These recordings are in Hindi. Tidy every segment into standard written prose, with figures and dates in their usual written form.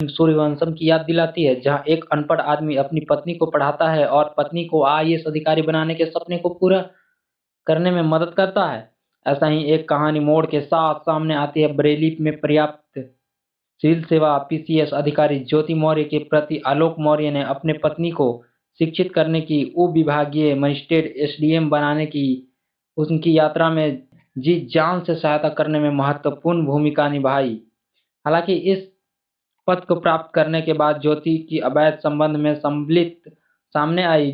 सूर्यवंशम की याद दिलाती है, जहां एक अनपढ़ आदमी अपनी पत्नी को पढ़ाता है और पत्नी को आईएएस अधिकारी बनाने के सपने को पूरा करने में मदद करता है। ऐसा ही एक कहानी मोड़ के साथ सामने आती है बरेली में पर्याप्त सिविल सेवा पीसीएस अधिकारी ज्योति मौर्य के प्रति आलोक मौर्य ने अपने पत्नी को शिक्षित करने की उप विभागीय मजिस्ट्रेट एसडीएम बनाने की उनकी यात्रा में जी जान से सहायता करने में महत्वपूर्ण भूमिका निभाई। हालांकि इस पद को प्राप्त करने के बाद ज्योति की अवैध संबंध में सम्मिलित सामने आई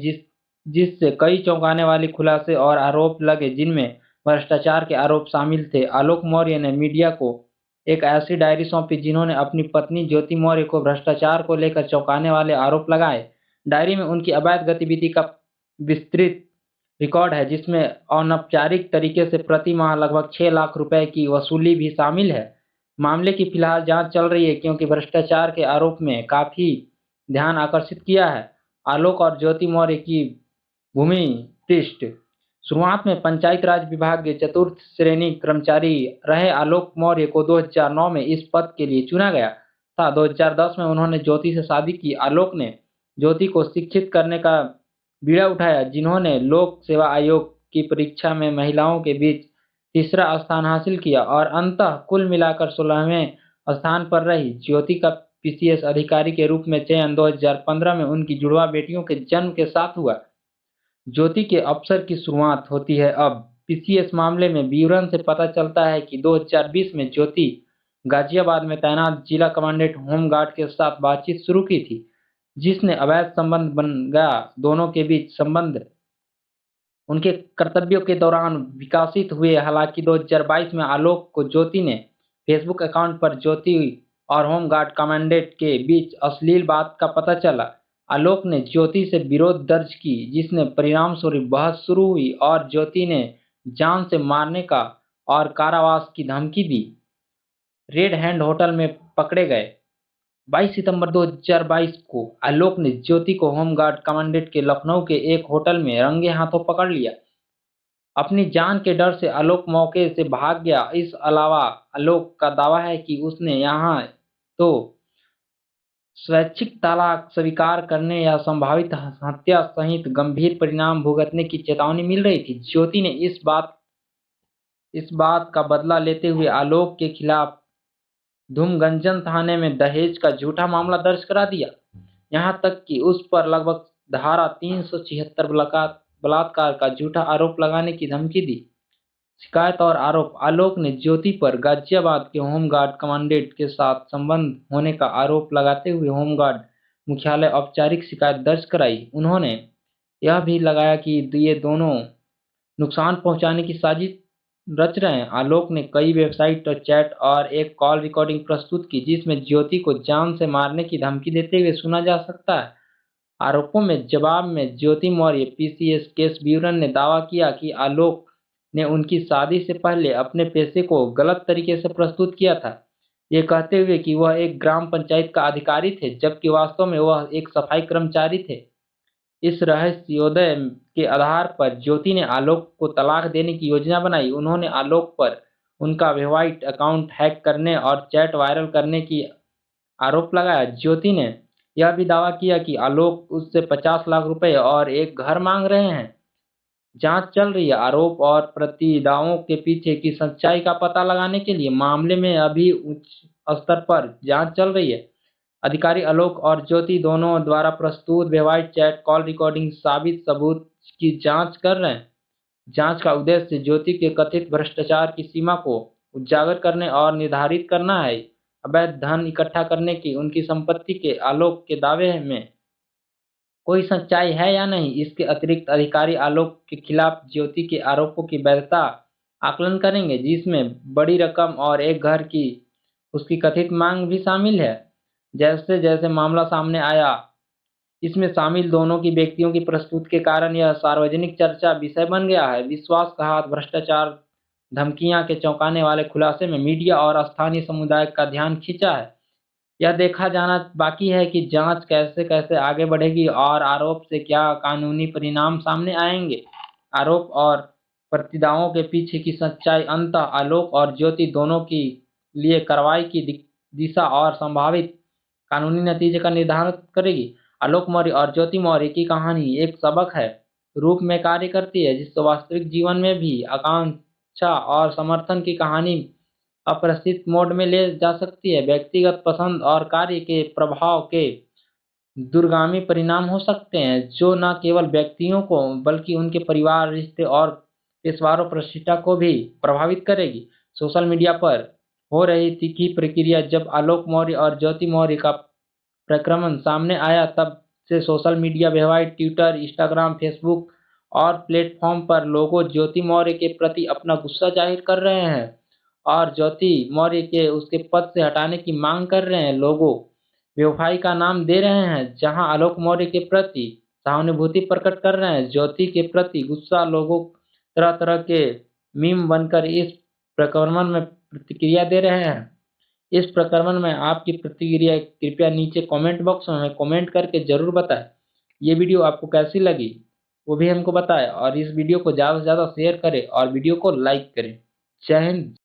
जिससे कई चौंकाने वाले खुलासे और आरोप लगे जिनमें भ्रष्टाचार के आरोप शामिल थे। आलोक मौर्य ने मीडिया को एक ऐसी डायरी सौंपी जिन्होंने अपनी पत्नी ज्योति मौर्य को भ्रष्टाचार को लेकर चौंकाने वाले आरोप लगाए। डायरी में उनकी अवैध गतिविधि का विस्तृत रिकॉर्ड है जिसमें अनौपचारिक तरीके से प्रति माह लगभग 6 लाख रुपए की वसूली भी शामिल है। मामले की फिलहाल जांच चल रही है क्योंकि भ्रष्टाचार के आरोप में काफी ध्यान आकर्षित किया है। आलोक और ज्योति मौर्य की भूमि पृष्ठ। शुरुआत में पंचायत राज विभाग के चतुर्थ श्रेणी कर्मचारी रहे आलोक मौर्य को 2009 में इस पद के लिए चुना गया था। 2010 में उन्होंने ज्योति से शादी की। आलोक ने ज्योति को शिक्षित करने का बीड़ा उठाया, जिन्होंने लोक सेवा आयोग की परीक्षा में महिलाओं के बीच तीसरा स्थान हासिल किया और अंततः कुल मिलाकर 16वें स्थान पर रही। ज्योति का पीसीएस अधिकारी के रूप में चयन 2015 में उनकी जुड़वा बेटियों के जन्म के साथ हुआ। ज्योति के अवसर की शुरुआत होती है। अब पीसीएस मामले में विवरण से पता चलता है कि 2020 में ज्योति गाजियाबाद में तैनात जिला कमांडेंट होमगार्ड के साथ बातचीत शुरू की थी, जिसने अवैध संबंध बन गया। दोनों के बीच संबंध उनके कर्तव्यों के दौरान विकसित हुए। हालांकि 2022 में आलोक को ज्योति ने फेसबुक अकाउंट पर ज्योति और होमगार्ड कमांडेंट के बीच अश्लील बात का पता चला। आलोक ने ज्योति से विरोध दर्ज की, जिसने परिणामस्वरूप बहस शुरू हुई और ज्योति ने जान से मारने का और कारावास की धमकी दी। रेड हैंड होटल में पकड़े गए। 22 सितंबर 2022 को आलोक ने ज्योति को होमगार्ड कमांडेंट के लखनऊ के एक होटल में रंगे हाथों पकड़ लिया। अपनी जान के डर से आलोक मौके से भाग गया। इस अलावा आलोक का दावा है कि उसने यहां तो स्वैच्छिक तलाक स्वीकार करने या संभावित हत्या सहित गंभीर परिणाम भुगतने की चेतावनी मिल रही थी। ज्योति ने इस बात का बदला लेते हुए आलोक के खिलाफ धूमगंजन थाने में दहेज का झूठा मामला दर्ज करा दिया। यहां तक कि उस पर लगभग धारा 376 बलात्कार का झूठा आरोप लगाने की धमकी दी। शिकायत और आरोप। आलोक ने ज्योति पर गाजियाबाद के होमगार्ड कमांडेंट के साथ संबंध होने का आरोप लगाते हुए होमगार्ड मुख्यालय औपचारिक शिकायत दर्ज कराई। उन्होंने यह भी लगाया कि ये दोनों नुकसान पहुंचाने की साजिश रच रहे हैं। आलोक ने कई वेबसाइट और चैट और एक कॉल रिकॉर्डिंग प्रस्तुत की, जिसमें ज्योति को जान से मारने की धमकी देते हुए सुना जा सकता है। आरोपों में जवाब में ज्योति मौर्य पीसीएस केस ब्यूरो ने दावा किया कि आलोक ने उनकी शादी से पहले अपने पेशे को गलत तरीके से प्रस्तुत किया था, ये कहते हुए कि वह एक ग्राम पंचायत का अधिकारी थे, जबकि वास्तव में वह एक सफाई कर्मचारी थे। इस रहस्योदय के आधार पर ज्योति ने आलोक को तलाक देने की योजना बनाई। उन्होंने आलोक पर उनका वैवाहिक अकाउंट हैक करने और चैट वायरल करने की आरोप लगाया। ज्योति ने यह भी दावा किया कि आलोक उससे 50 लाख रुपए और एक घर मांग रहे हैं। जांच चल रही है। आरोप और प्रतिदावों के पीछे की सच्चाई का पता लगाने के लिए मामले में अभी उच्च स्तर पर जांच चल रही है। अधिकारी आलोक और ज्योति दोनों द्वारा प्रस्तुत वैवाहिक चैट कॉल रिकॉर्डिंग साबित सबूत की जांच कर रहे हैं। जांच का उद्देश्य ज्योति के कथित भ्रष्टाचार की सीमा को उजागर करने और निर्धारित करना है। अवैध धन इकट्ठा करने की उनकी संपत्ति के आलोक के दावे में कोई सच्चाई है या नहीं। इसके अतिरिक्त अधिकारी आलोक के खिलाफ ज्योति के आरोपों की वैधता आकलन करेंगे, जिसमें बड़ी रकम और एक घर की उसकी कथित मांग भी शामिल है। जैसे जैसे मामला सामने आया, इसमें शामिल दोनों की व्यक्तियों की प्रस्तुति के कारण यह सार्वजनिक चर्चा विषय बन गया है। विश्वासघात, भ्रष्टाचार, धमकियां के चौंकाने वाले खुलासे में मीडिया और स्थानीय समुदाय का ध्यान खींचा है। यह देखा जाना बाकी है कि जांच कैसे कैसे आगे बढ़ेगी और आरोप से क्या कानूनी परिणाम सामने आएंगे। आरोप और प्रतिदावों के पीछे की सच्चाई अंततः आलोक और ज्योति दोनों के लिए कार्रवाई की दिशा और संभावित कानूनी नतीजे का निर्धारण करेगी। आलोक मौर्य और ज्योति मौर्य की कहानी एक सबक है रूप में कार्य करती है, जिससे वास्तविक जीवन में भी आकांक्षा और समर्थन की कहानी अप्रत्याशित मोड में ले जा सकती है। व्यक्तिगत पसंद और कार्य के प्रभाव के दूरगामी परिणाम हो सकते हैं, जो न केवल व्यक्तियों को बल्कि उनके परिवार, रिश्ते और पेशेवरों प्रतिष्ठा को भी प्रभावित करेगी। सोशल मीडिया पर हो रही तीखी प्रक्रिया जब आलोक मौर्य और ज्योति मौर्य का प्रकरण सामने आया, तब से social media website, Twitter, Instagram, Facebook और प्लेटफॉर्म पर लोग ज्योति मौर्य के प्रति अपना गुस्सा जाहिर कर रहे हैं और ज्योति मौर्य के उसके पद से हटाने की मांग कर रहे हैं। लोगों बेवफाई का नाम दे रहे हैं, जहां आलोक मौर्य के प्रति सहानुभूति प्रकट कर रहे हैं। ज्योति के प्रति गुस्सा लोगों तरह-तरह के मीम बनकर इस प्रकरण में प्रतिक्रिया दे रहे हैं। इस प्रकरण में आपकी प्रतिक्रिया कृपया नीचे कमेंट बॉक्स में कमेंट करके ज़रूर बताएं। ये वीडियो आपको कैसी लगी, वो भी हमको बताएं और इस वीडियो को ज़्यादा से ज़्यादा शेयर करें और वीडियो को लाइक करें। जय हिंद।